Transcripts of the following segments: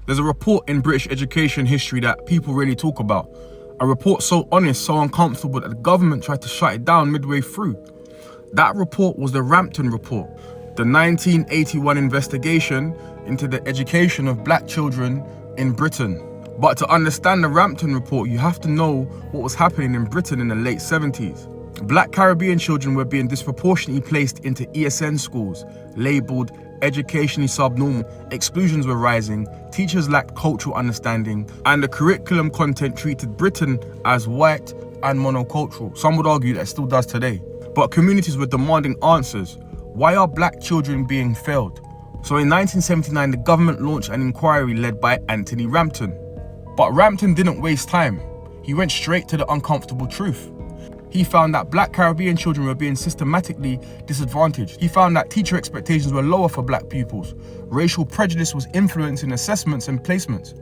There's a report in British education history that people really talk about. A report so honest, so uncomfortable that the government tried to shut it down midway through. That report was the Rampton Report, the 1981 investigation into the education of black children in Britain. But to understand the Rampton Report, you have to know what was happening in Britain in the late 70s. Black Caribbean children were being disproportionately placed into ESN schools, labelled educationally subnormal. Exclusions were rising, teachers lacked cultural understanding, and the curriculum content treated Britain as white and monocultural. Some would argue that it still does today. But communities were demanding answers. Why are black children being failed? So in 1979, the government launched an inquiry led by Anthony Rampton. But Rampton didn't waste time. He went straight to the uncomfortable truth. He found that black Caribbean children were being systematically disadvantaged. He found that teacher expectations were lower for black pupils. Racial prejudice was influencing assessments and placements.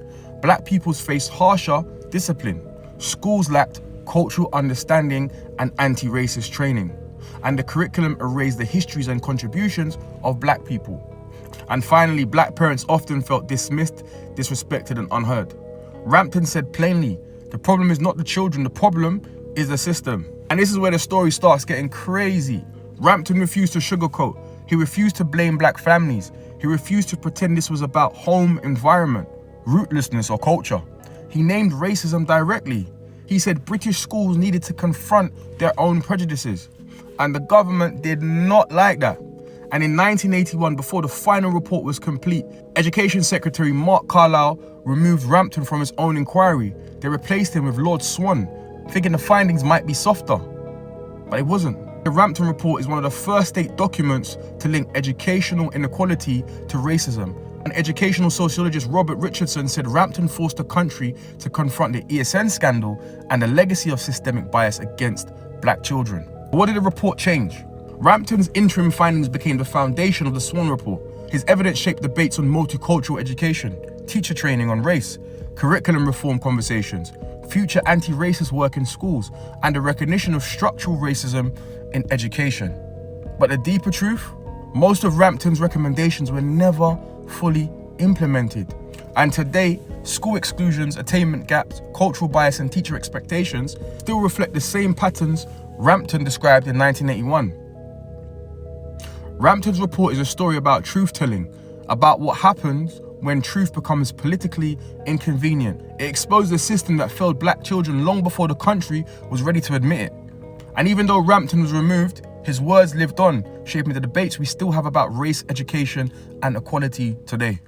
Black pupils faced harsher discipline. Schools lacked cultural understanding and anti-racist training. And the curriculum erased the histories and contributions of black people. And finally, black parents often felt dismissed, disrespected, and unheard. Rampton said plainly, the problem is not the children, the problem is the system. And this is where the story starts getting crazy. Rampton refused to sugarcoat. He refused to blame black families. He refused to pretend this was about home environment, rootlessness, or culture. He named racism directly. He said British schools needed to confront their own prejudices. And the government did not like that. And in 1981, before the final report was complete, Education Secretary Mark Carlisle removed Rampton from his own inquiry. They replaced him with Lord Swan, thinking the findings might be softer. But it wasn't. The Rampton Report is one of the first state documents to link educational inequality to racism. And educational sociologist Robert Richardson said Rampton forced the country to confront the ESN scandal and the legacy of systemic bias against black children. What did the report change? Rampton's interim findings became the foundation of the Swan Report. His evidence shaped debates on multicultural education, teacher training on race, curriculum reform conversations, future anti-racist work in schools, and the recognition of structural racism in education. But the deeper truth? Most of Rampton's recommendations were never fully implemented. And today, school exclusions, attainment gaps, cultural bias, and teacher expectations still reflect the same patterns Rampton described in 1981. Rampton's report is a story about truth-telling, about what happens when truth becomes politically inconvenient. It exposed a system that failed black children long before the country was ready to admit it. And even though Rampton was removed, his words lived on, shaping the debates we still have about race, education, and equality today.